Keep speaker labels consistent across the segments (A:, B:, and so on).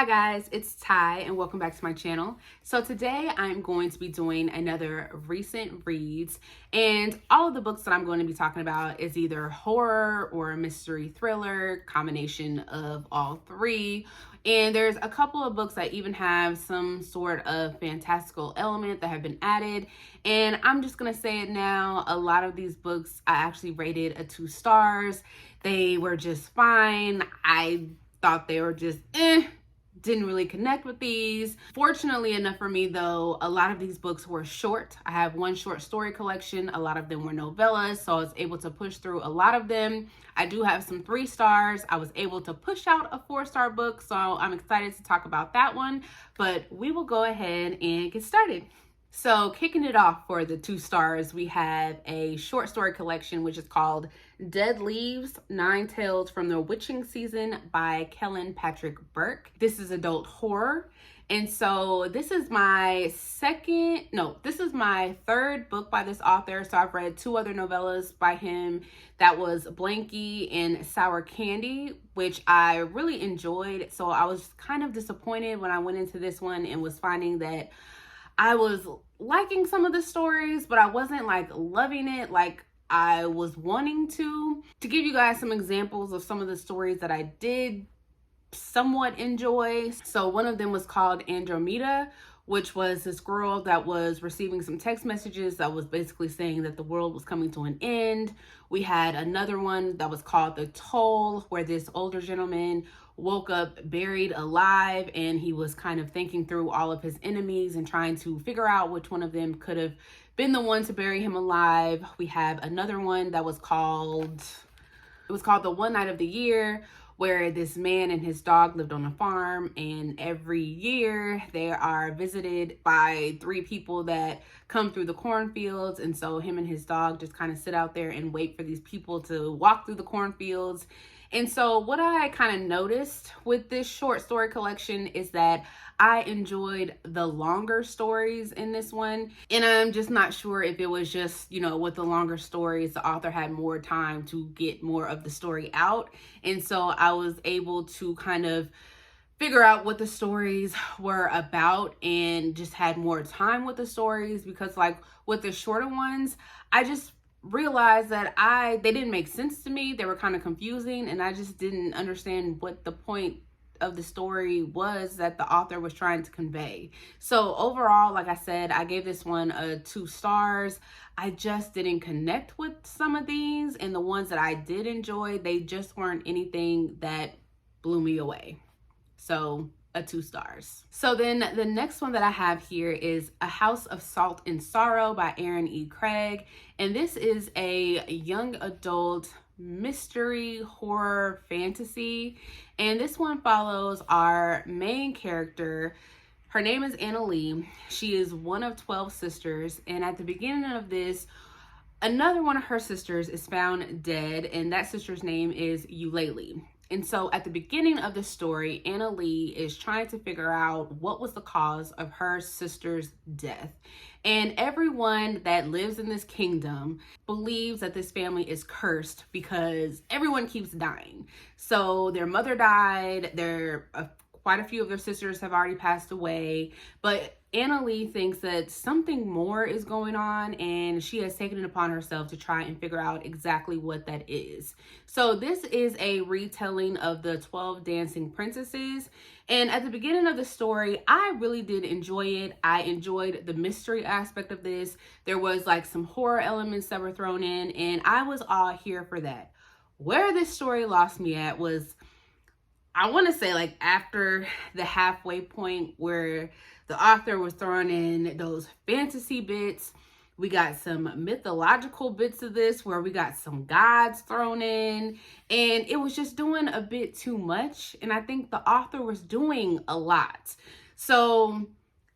A: Hi guys, it's Ty and welcome back to my channel. So today I'm going to be doing another recent reads, and all of the books that I'm going to be talking about is either horror or mystery thriller, combination of all three. And there's a couple of books that even have some sort of fantastical element that have been added. And I'm just gonna say it now, a lot of these books I actually rated a 2 stars. They were just fine. I thought they were just didn't really connect with these. Fortunately enough for me though, a lot of these books were short. I have one short story collection. A lot of them were novellas, so I was able to push through a lot of them. I do have some 3 stars. I was able to push out a 4-star book, so I'm excited to talk about that one, but we will go ahead and get started. So kicking it off for the 2 stars, we have a short story collection, which is called Dead Leaves, 9 Tales from the Witching Season by Kellen Patrick Burke. This is adult horror. And so this is my third book by this author. So I've read 2 other novellas by him. That was Blanky and Sour Candy, which I really enjoyed. So I was kind of disappointed when I went into this one and was finding that I was liking some of the stories, but I wasn't like loving it like I was wanting to. To give you guys some examples of some of the stories that I did somewhat enjoy. So one of them was called Andromeda, which was this girl that was receiving some text messages that was basically saying that the world was coming to an end. We had another one that was called The Toll, where this older gentleman woke up buried alive, and he was kind of thinking through all of his enemies and trying to figure out which one of them could have been the one to bury him alive. We have another one that was called, The One Night of the Year, where this man and his dog lived on a farm, and every year they are visited by 3 people that come through the cornfields. And so him and his dog just kind of sit out there and wait for these people to walk through the cornfields. And so what I kind of noticed with this short story collection is that I enjoyed the longer stories in this one. And I'm just not sure if it was just, with the longer stories, the author had more time to get more of the story out. And so I was able to kind of figure out what the stories were about and just had more time with the stories, because like with the shorter ones, I just realized that they didn't make sense to me. They were kind of confusing, and I just didn't understand what the point of the story was that the author was trying to convey. So overall, like I said, I gave this one a 2 stars. I just didn't connect with some of these, and the ones that I did enjoy, they just weren't anything that blew me away. So a 2 stars. So then the next one that I have here is A House of Salt and Sorrow by Aaron E. Craig. And this is a young adult mystery horror fantasy. And this one follows our main character. Her name is Anna Lee. She is one of 12 sisters. And at the beginning of this, another one of her sisters is found dead, and that sister's name is Eulalie. And so at the beginning of the story, Anna Lee is trying to figure out what was the cause of her sister's death. And everyone that lives in this kingdom believes that this family is cursed because everyone keeps dying. So their mother died, quite a few of their sisters have already passed away, but Anna Lee thinks that something more is going on, and she has taken it upon herself to try and figure out exactly what that is. So this is a retelling of the 12 Dancing Princesses. And at the beginning of the story, I really did enjoy it. I enjoyed the mystery aspect of this. There was like some horror elements that were thrown in, and I was all here for that. Where this story lost me at was, I want to say like after the halfway point where the author was throwing in those fantasy bits. We got some mythological bits of this where we got some gods thrown in, and it was just doing a bit too much. And I think the author was doing a lot. So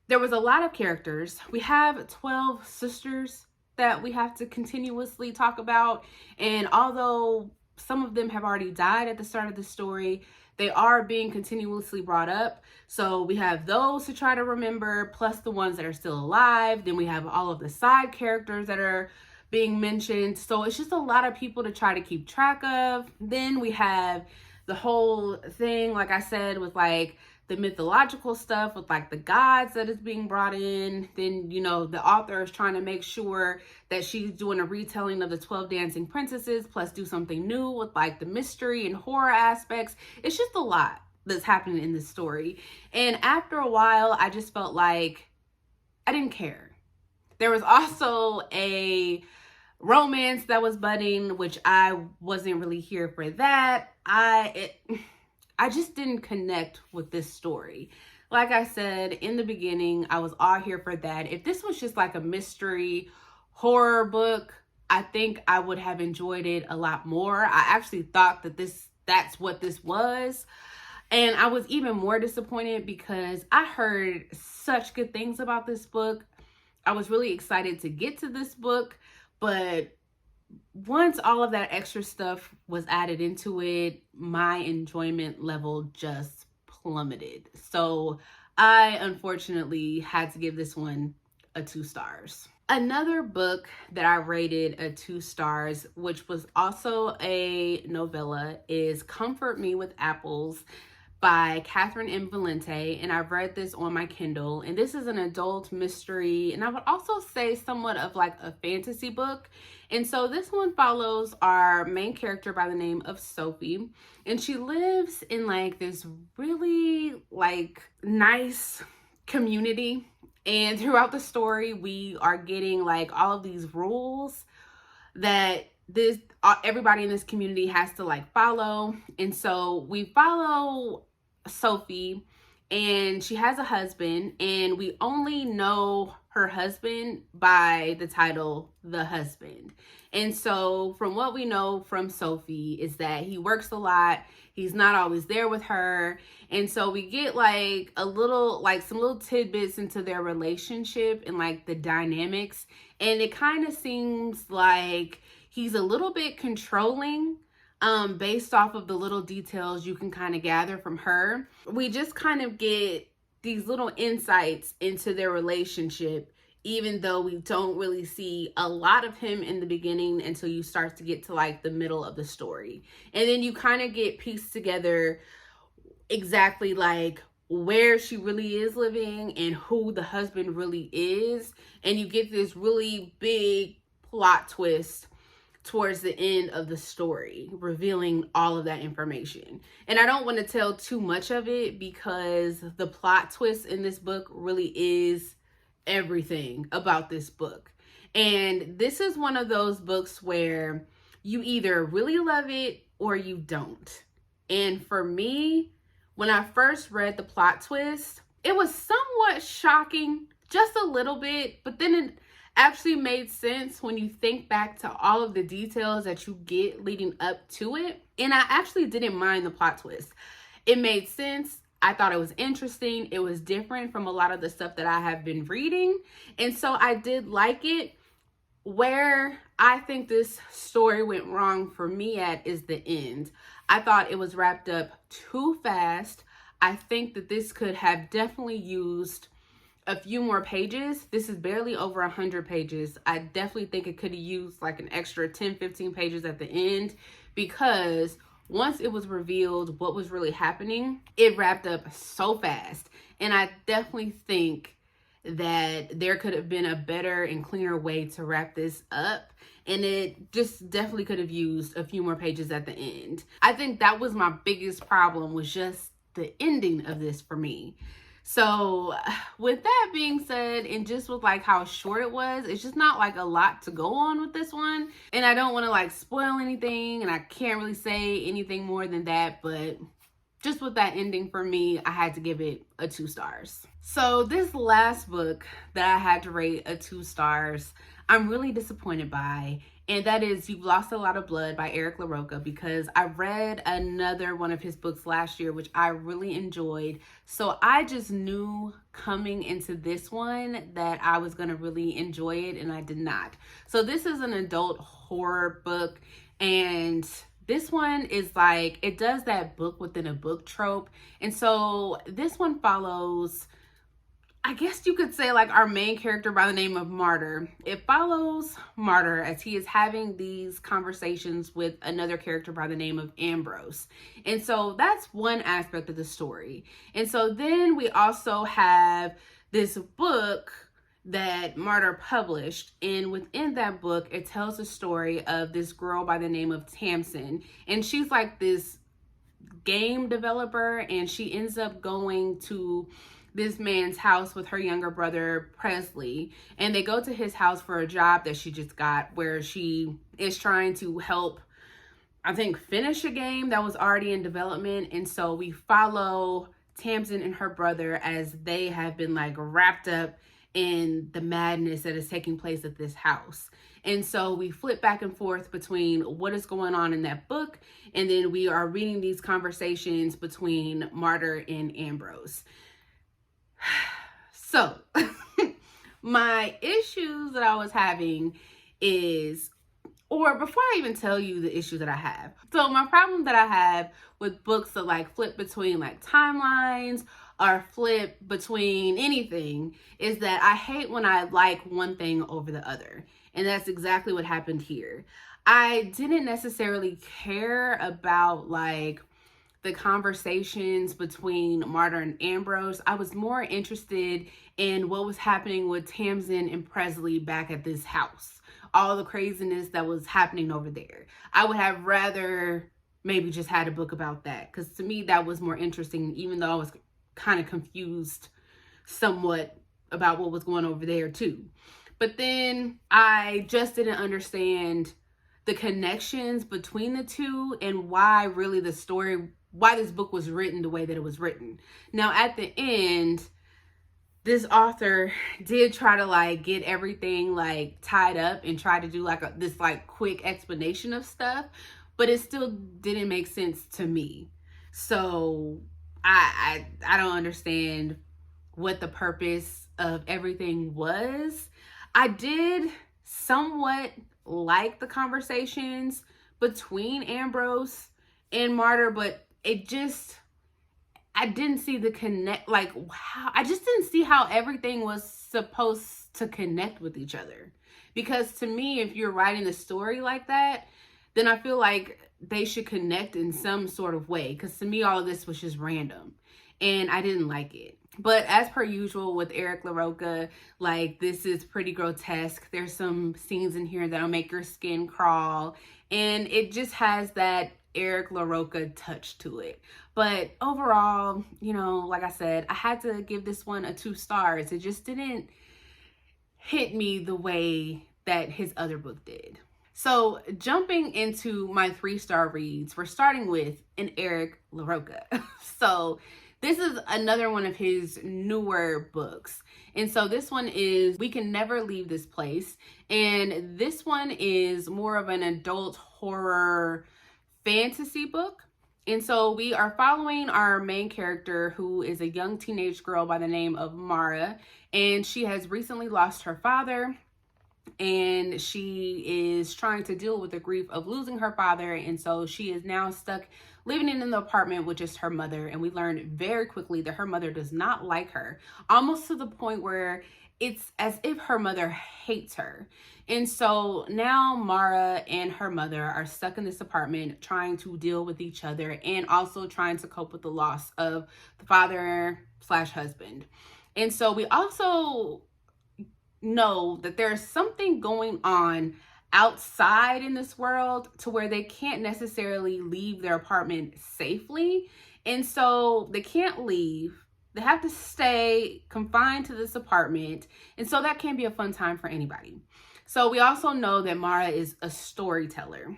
A: there was a lot of characters. We have 12 sisters that we have to continuously talk about. And although some of them have already died at the start of the story, they are being continuously brought up. So we have those to try to remember, plus the ones that are still alive. Then we have all of the side characters that are being mentioned. So it's just a lot of people to try to keep track of. Then we have the whole thing, like I said, with like the mythological stuff with like the gods that is being brought in. Then, you know, the author is trying to make sure that she's doing a retelling of the 12 Dancing Princesses, plus do something new with like the mystery and horror aspects. It's just a lot that's happening in this story. And after a while, I just felt like I didn't care. There was also a romance that was budding, which I wasn't really here for that. I just didn't connect with this story. Like I said in the beginning, I was all here for that. If this was just like a mystery horror book, I think I would have enjoyed it a lot more. I actually thought that that's what this was. And I was even more disappointed because I heard such good things about this book. I was really excited to get to this book, but once all of that extra stuff was added into it, my enjoyment level just plummeted. So I unfortunately had to give this one a 2 stars. Another book that I rated a 2 stars, which was also a novella, is Comfort Me with Apples by Catherine M. Valente, and I've read this on my Kindle. And this is an adult mystery, and I would also say somewhat of like a fantasy book. And so this one follows our main character by the name of Sophie, and she lives in like this really like nice community. And throughout the story, we are getting like all of these rules that everybody in this community has to like follow. And so we follow Sophie, and she has a husband, and we only know her husband by the title The Husband. And so from what we know from Sophie is that he works a lot, he's not always there with her. And so we get like some little tidbits into their relationship and like the dynamics. And it kind of seems like he's a little bit controlling, based off of the little details you can kind of gather from her. We just kind of get these little insights into their relationship, even though we don't really see a lot of him in the beginning until you start to get to like the middle of the story. And then you kind of get pieced together exactly like where she really is living and who the husband really is. And you get this really big plot twist towards the end of the story, revealing all of that information. And I don't want to tell too much of it because the plot twist in this book really is everything about this book. And this is one of those books where you either really love it or you don't. And for me, when I first read the plot twist, it was somewhat shocking, just a little bit, but then it actually made sense when you think back to all of the details that you get leading up to it. And I actually didn't mind the plot twist. It made sense. I thought it was interesting. It was different from a lot of the stuff that I have been reading. And so I did like it. Where I think this story went wrong for me at is the end. I thought it was wrapped up too fast. I think that this could have definitely used a few more pages. This is barely over 100 pages. I definitely think it could have used like an extra 10-15 pages at the end, because once it was revealed what was really happening, it wrapped up so fast. And I definitely think that there could have been a better and cleaner way to wrap this up. And it just definitely could have used a few more pages at the end. I think that was my biggest problem, was just the ending of this for me. So with that being said, and just with like how short it was, it's just not like a lot to go on with this one. And I don't want to like spoil anything, and I can't really say anything more than that, but just with that ending for me, I had to give it a 2 stars. So this last book that I had to rate a 2 stars, I'm really disappointed by, and that is You've Lost a Lot of Blood by Eric LaRocca, because I read another one of his books last year, which I really enjoyed. So I just knew coming into this one that I was going to really enjoy it, and I did not. So this is an adult horror book, and this one is like, it does that book within a book trope. And so this one follows I guess you could say like our main character by the name of Martyr. It follows Martyr as he is having these conversations with another character by the name of Ambrose. And so that's one aspect of the story. And so then we also have this book that Martyr published, and within that book it tells the story of this girl by the name of Tamsin, and she's like this game developer, and she ends up going to this man's house with her younger brother Presley, and they go to his house for a job that she just got where she is trying to help, I think, finish a game that was already in development. And so we follow Tamsin and her brother as they have been like wrapped up in the madness that is taking place at this house. And so we flip back and forth between what is going on in that book, and then we are reading these conversations between Martyr and Ambrose. So my issues that I was having is, or before I even tell you the issue that I have. So my problem that I have with books that like flip between like timelines or flip between anything is that I hate when I like one thing over the other. And that's exactly what happened here. I didn't necessarily care about like the conversations between Martyr and Ambrose. I was more interested in what was happening with Tamsin and Presley back at this house. All the craziness that was happening over there. I would have rather maybe just had a book about that, because to me that was more interesting, even though I was kind of confused somewhat about what was going over there too. But then I just didn't understand the connections between the two and why really the story, why this book was written the way that it was written. Now at the end, this author did try to like get everything like tied up and try to do like this like quick explanation of stuff, but it still didn't make sense to me. So I don't understand what the purpose of everything was. I did somewhat like the conversations between Ambrose and Martyr, but it just, I didn't see the connect, like how, I just didn't see how everything was supposed to connect with each other. Because to me, if you're writing the story like that, then I feel like they should connect in some sort of way. Because to me, all of this was just random and I didn't like it. But as per usual with Eric LaRocca, like this is pretty grotesque. There's some scenes in here that'll make your skin crawl. And it just has that Eric LaRocca touch to it. But overall, you know, like I said, I had to give this one a 2 stars. It just didn't hit me the way that his other book did. So jumping into my 3-star reads, we're starting with an Eric LaRocca. So this is another one of his newer books. And so this one is We Can Never Leave This Place. And this one is more of an adult horror fantasy book. And so we are following our main character, who is a young teenage girl by the name of Mara. And she has recently lost her father. And she is trying to deal with the grief of losing her father. And so she is now stuck living in an apartment with just her mother. And we learned very quickly that her mother does not like her, almost to the point where it's as if her mother hates her. And so now Mara and her mother are stuck in this apartment trying to deal with each other and also trying to cope with the loss of the father/husband. And so we also know that there's something going on outside in this world to where they can't necessarily leave their apartment safely. And so they can't leave. They have to stay confined to this apartment. And so that can be a fun time for anybody. So we also know that Mara is a storyteller.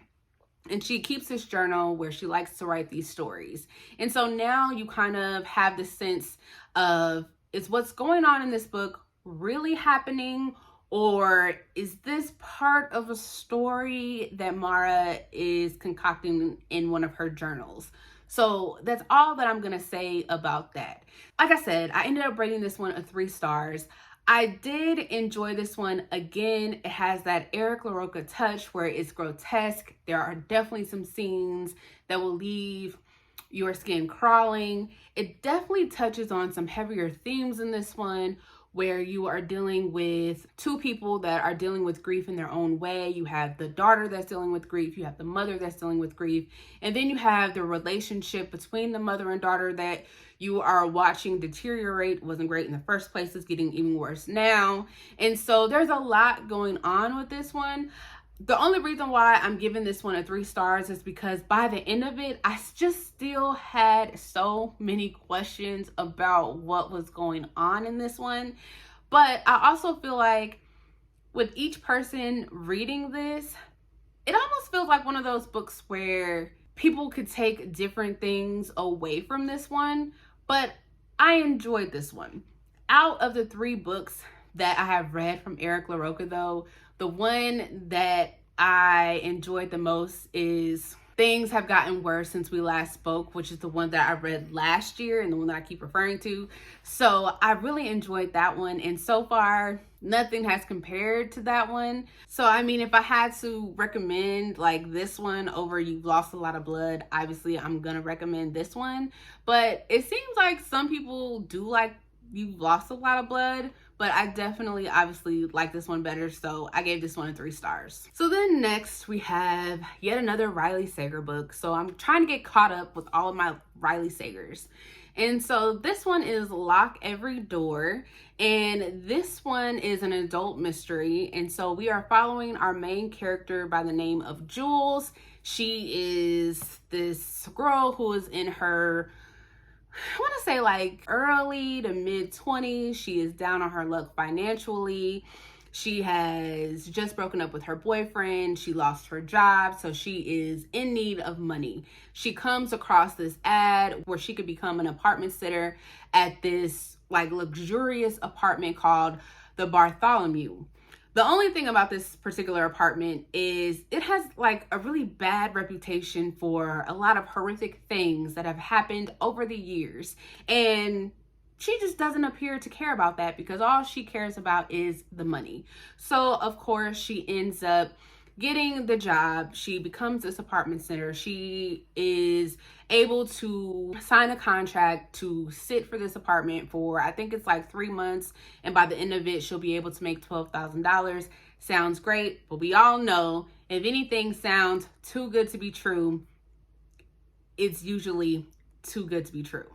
A: And she keeps this journal where she likes to write these stories. And so now you kind of have the sense of, is what's going on in this book really happening? Or is this part of a story that Mara is concocting in one of her journals? So that's all that I'm going to say about that. Like I said, I ended up rating this one a 3 stars. I did enjoy this one. Again, it has that Eric LaRocca touch where it's grotesque. There are definitely some scenes that will leave your skin crawling. It definitely touches on some heavier themes in this one, where you are dealing with two people that are dealing with grief in their own way. You have the daughter that's dealing with grief, you have the mother that's dealing with grief, and then you have the relationship between the mother and daughter that you are watching deteriorate. It wasn't great in the first place, it's getting even worse now. And so there's a lot going on with this one. The only reason why I'm giving this one a 3 stars is because by the end of it, I just still had so many questions about what was going on in this one. But I also feel like with each person reading this, it almost feels like one of those books where people could take different things away from this one. But I enjoyed this one. Out of the 3 books that I have read from Eric LaRocca, though, the one that I enjoyed the most is Things Have Gotten Worse Since We Last Spoke, which is the one that I read last year and the one that I keep referring to. So I really enjoyed that one. And so far, nothing has compared to that one. So, I mean, if I had to recommend like this one over You've Lost a Lot of Blood, obviously I'm going to recommend this one. But it seems like some people do like You've Lost a Lot of Blood, but I definitely obviously like this one better, so I gave this one a 3 stars. So then next we have yet another Riley Sager book. So I'm trying to get caught up with all of my Riley Sagers. And so this one is Lock Every Door, and this one is an adult mystery. And so we are following our main character by the name of Jules. She is this girl who is in her, I want to say like early to mid 20s. She is down on her luck financially. She has just broken up with her boyfriend. She lost her job, so she is in need of money. She comes across this ad where she could become an apartment sitter at this like luxurious apartment called the Bartholomew. The only thing about this particular apartment is it has like a really bad reputation for a lot of horrific things that have happened over the years. And she just doesn't appear to care about that because all she cares about is the money. So of course she ends up getting the job. She becomes this apartment sitter. She is able to sign a contract to sit for this apartment for, I think it's like 3 months. And by the end of it, she'll be able to make $12,000. Sounds great. But we all know if anything sounds too good to be true, it's usually too good to be true.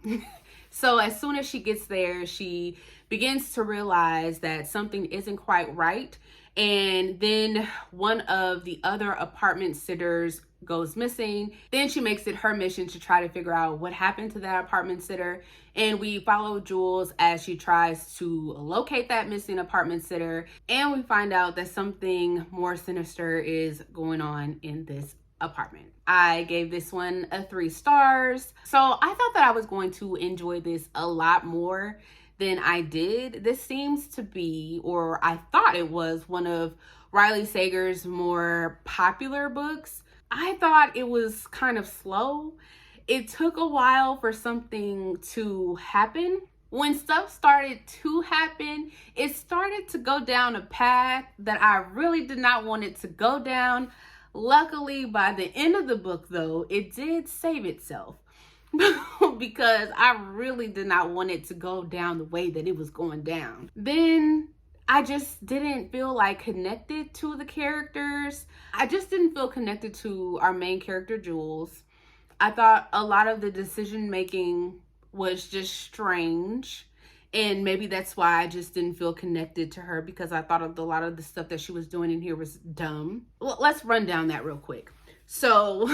A: So as soon as she gets there, she begins to realize that something isn't quite right. And then one of the other apartment sitters goes missing. Then she makes it her mission to try to figure out what happened to that apartment sitter. And we follow Jules as she tries to locate that missing apartment sitter. And we find out that something more sinister is going on in this apartment. I gave this one a 3 stars. So I thought that I was going to enjoy this a lot more than I did. This seems to be, or I thought it was, one of Riley Sager's more popular books. I thought it was kind of slow. It took a while for something to happen. When stuff started to happen, it started to go down a path that I really did not want it to go down. Luckily, by the end of the book, though, it did save itself. Because I really did not want it to go down the way that it was going down. Then I just didn't feel like connected to the characters. I just didn't feel connected to our main character, Jules. I thought a lot of the decision making was just strange. And maybe that's why I just didn't feel connected to her, because I thought a lot of the stuff that she was doing in here was dumb. Well, let's run down that real quick. So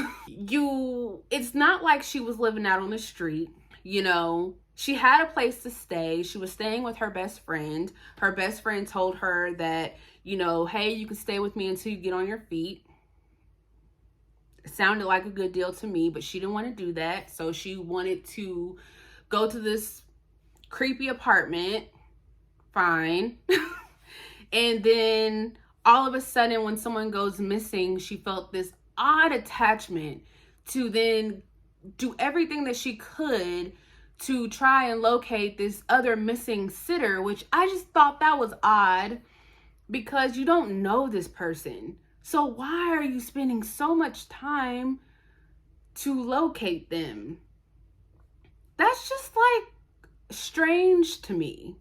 A: it's not like she was living out on the street, you know. She had a place to stay. She was staying with her best friend. Her best friend told her that, you know, hey, you can stay with me until you get on your feet. It sounded like a good deal to me, but she didn't want to do that. So she wanted to go to this creepy apartment. Fine. And then all of a sudden, when someone goes missing, she felt this odd attachment to then do everything that she could to try and locate this other missing sitter, which I just thought that was odd because you don't know this person. So why are you spending so much time to locate them? That's just like strange to me.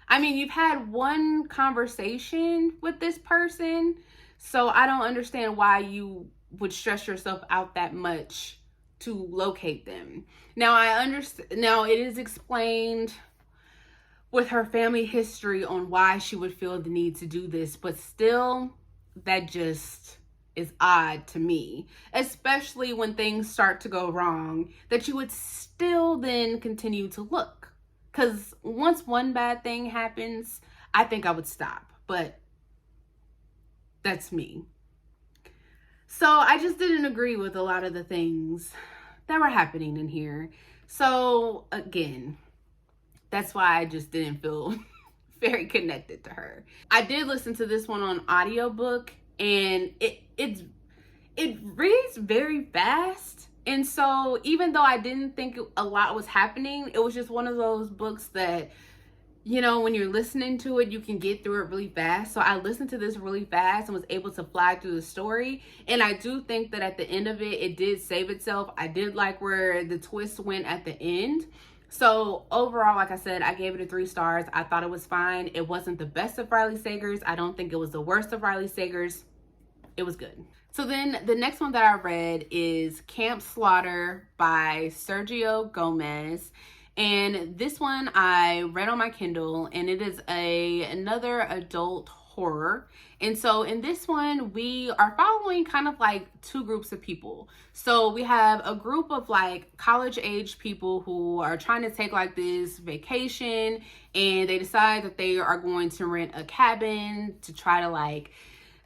A: I mean, you've had one conversation with this person, so I don't understand why you would stress yourself out that much to locate them. Now, I understand, now it is explained with her family history on why she would feel the need to do this, but still, that just is odd to me, especially when things start to go wrong, that you would still then continue to look. Because once one bad thing happens, I think I would stop, but that's me. So I just didn't agree with a lot of the things that were happening in here. So again, that's why I just didn't feel very connected to her. I did listen to this one on audiobook, and it reads very fast. And so even though I didn't think a lot was happening, it was just one of those books that, you know, when you're listening to it, you can get through it really fast. So I listened to this really fast and was able to fly through the story. And I do think that at the end of it, it did save itself. I did like where the twist went at the end. So overall, like I said, I gave it a 3 stars. I thought it was fine. It wasn't the best of Riley Sager's. I don't think it was the worst of Riley Sager's. It was good. So then the next one that I read is Camp Slaughter by Sergio Gomez. And this one I read on my Kindle, and it is another adult horror. And so in this one, we are following kind of like 2 groups of people. So we have a group of like college age people who are trying to take like this vacation, and they decide that they are going to rent a cabin to try to like,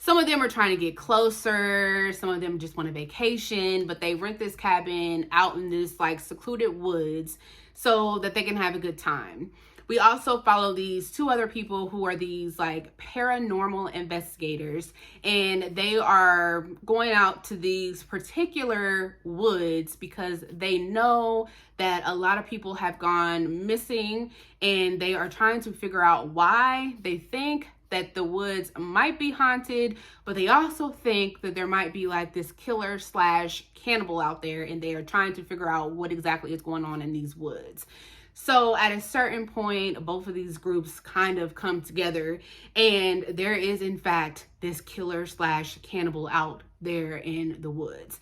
A: some of them are trying to get closer, some of them just want a vacation, but they rent this cabin out in this like secluded woods so that they can have a good time. We also follow these 2 other people who are these like paranormal investigators, and they are going out to these particular woods because they know that a lot of people have gone missing, and they are trying to figure out why. They think that the woods might be haunted, but they also think that there might be like this killer / cannibal out there, and they are trying to figure out what exactly is going on in these woods. So at a certain point, both of these groups kind of come together, and there is in fact this killer / cannibal out there in the woods.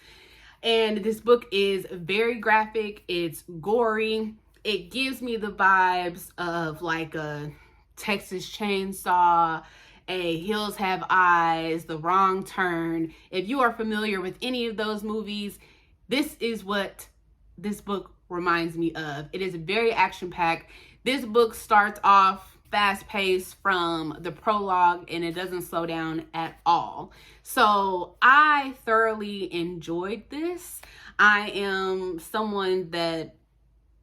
A: And this book is very graphic, it's gory, it gives me the vibes of like a Texas Chainsaw, A Hills Have Eyes, The Wrong Turn. If you are familiar with any of those movies, this is what this book reminds me of. It is very action-packed. This book starts off fast-paced from the prologue, and it doesn't slow down at all. So I thoroughly enjoyed this. I am someone that,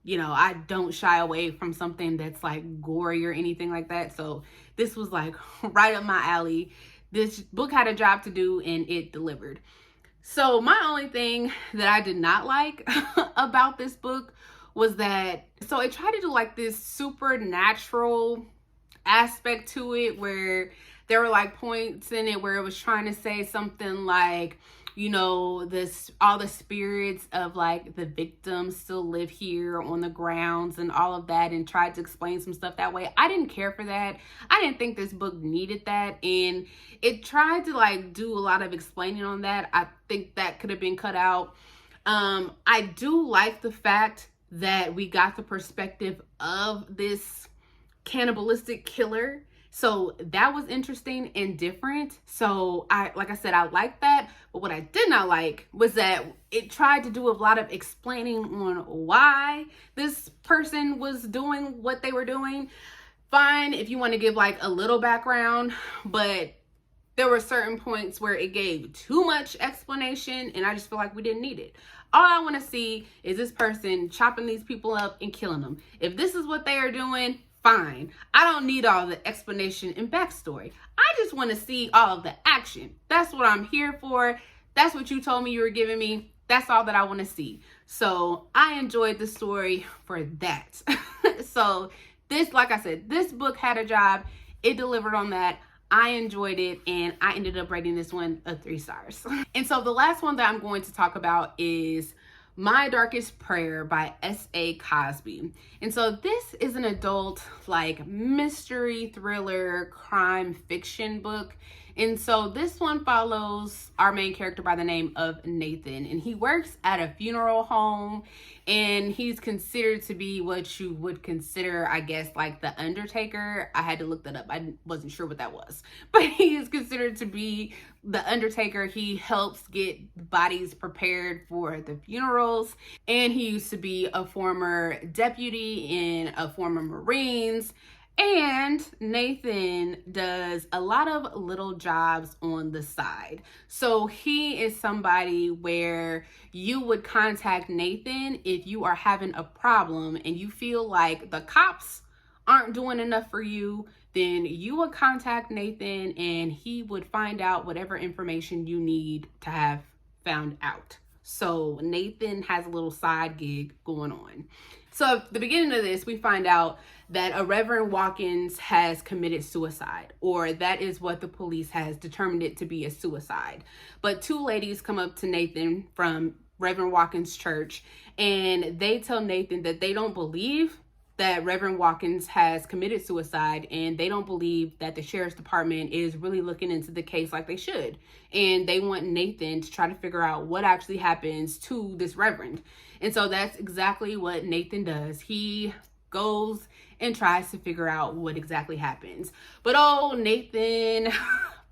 A: you know, I don't shy away from something that's like gory or anything like that. So this was like right up my alley. This book had a job to do, and it delivered. So my only thing that I did not like about this book was that, so it tried to do like this supernatural aspect to it, where there were like points in it where it was trying to say something like, you know, this, all the spirits of like the victims still live here on the grounds and all of that, and tried to explain some stuff that way. I didn't care for that. I didn't think this book needed that, and it tried to like do a lot of explaining on that. I think that could have been cut out. I do like the fact that we got the perspective of this cannibalistic killer. So that was interesting and different. So like I said, I liked that. But what I did not like was that it tried to do a lot of explaining on why this person was doing what they were doing. Fine if you want to give like a little background, but there were certain points where it gave too much explanation, and I just feel like we didn't need it. All I want to see is this person chopping these people up and killing them. If this is what they are doing, fine. I don't need all the explanation and backstory. I just want to see all of the action. That's what I'm here for. That's what you told me you were giving me. That's all that I want to see. So I enjoyed the story for that. So this, like I said, this book had a job. It delivered on that. I enjoyed it, and I ended up rating this one a 3 stars. And so the last one that I'm going to talk about is My Darkest Prayer by S.A. Cosby. And so this is an adult like mystery thriller crime fiction book. And so this one follows our main character by the name of Nathan, and he works at a funeral home, and he's considered to be what you would consider, I guess, like the undertaker. I had to look that up. I wasn't sure what that was, but he is considered to be the undertaker. He helps get bodies prepared for the funerals, and he used to be a former deputy in a former Marines. And Nathan does a lot of little jobs on the side. So he is somebody where you would contact Nathan if you are having a problem and you feel like the cops aren't doing enough for you. Then you would contact Nathan and he would find out whatever information you need to have found out. So Nathan has a little side gig going on. So at the beginning of this, we find out that a Reverend Watkins has committed suicide, or that is what the police has determined it to be, a suicide. But two ladies come up to Nathan from Reverend Watkins' church, and they tell Nathan that they don't believe that Reverend Watkins has committed suicide, and they don't believe that the sheriff's department is really looking into the case like they should. And they want Nathan to try to figure out what actually happens to this Reverend. And so that's exactly what Nathan does. He goes and tries to figure out what exactly happens. But oh, Nathan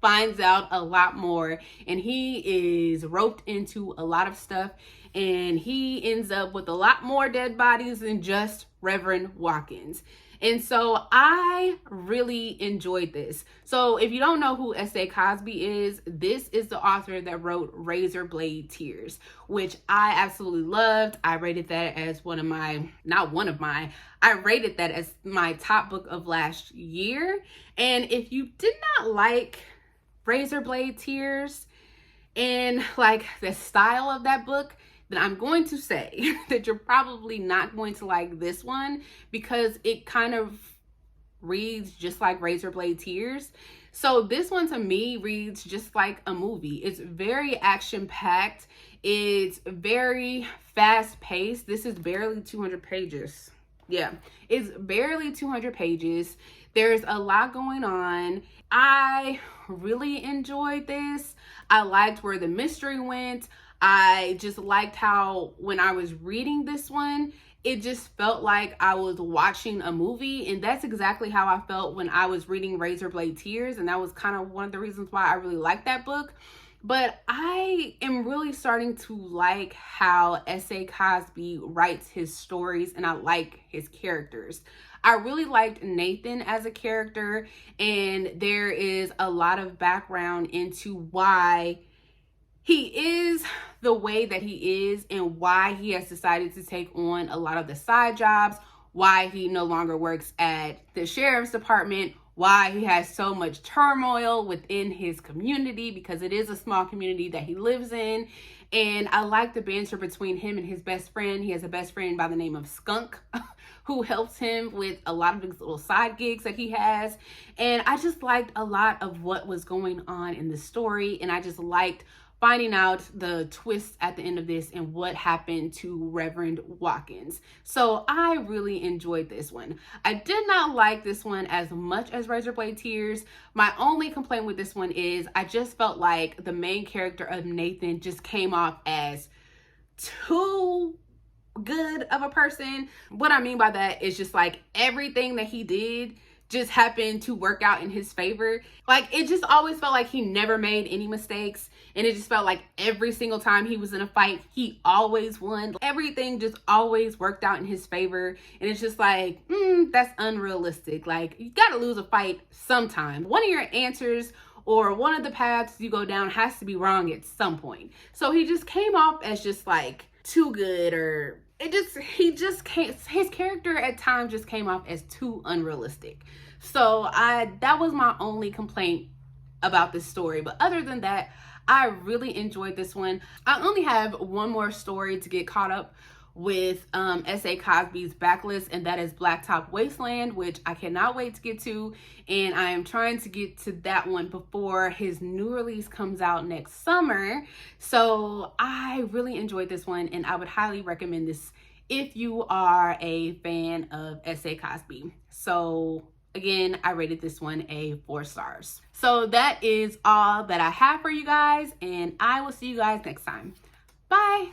A: finds out a lot more, and he is roped into a lot of stuff, and he ends up with a lot more dead bodies than just Reverend Watkins. And so I really enjoyed this. So if you don't know who S.A. Cosby is, this is the author that wrote Razor Blade Tears, which I absolutely loved. I rated that as I rated that as my top book of last year. And if you did not like Razor Blade Tears and like the style of that book, then I'm going to say that you're probably not going to like this one, because it kind of reads just like Razor Blade Tears. So this one to me reads just like a movie. It's very action-packed. It's very fast-paced. This is barely 200 pages. Yeah, it's barely 200 pages. There's a lot going on. I really enjoyed this. I liked where the mystery went. I just liked how when I was reading this one, it just felt like I was watching a movie. And that's exactly how I felt when I was reading Razor Blade Tears. And that was kind of one of the reasons why I really liked that book. But I am really starting to like how S.A. Cosby writes his stories, and I like his characters. I really liked Nathan as a character, and there is a lot of background into why he is the way that he is and why he has decided to take on a lot of the side jobs, why he no longer works at the sheriff's department, why he has so much turmoil within his community, because it is a small community that he lives in. And I like the banter between him and his best friend. He has a best friend by the name of Skunk who helps him with a lot of his little side gigs that he has. And I just liked a lot of what was going on in the story, and I just liked finding out the twist at the end of this and what happened to Reverend Watkins. So I really enjoyed this one. I did not like this one as much as Razor Blade Tears. My only complaint with this one is I just felt like the main character of Nathan just came off as too good of a person. What I mean by that is just like everything that he did just happened to work out in his favor. Like, it just always felt like he never made any mistakes, and it just felt like every single time he was in a fight, he always won. Everything just always worked out in his favor, and it's just like, that's unrealistic. Like, you gotta lose a fight sometime. One of your answers or one of the paths you go down has to be wrong at some point. So he just came off as just like too good, or his character at times just came off as too unrealistic. So that was my only complaint about this story. But other than that, I really enjoyed this one. I only have one more story to get caught up with S.A. Cosby's Backlist, and that is Blacktop Wasteland, which I cannot wait to get to, and I am trying to get to that one before his new release comes out next summer. So I really enjoyed this one, and I would highly recommend this if you are a fan of S.A. Cosby. So again, I rated this one a 4 stars. So that is all that I have for you guys, and I will see you guys next time. Bye.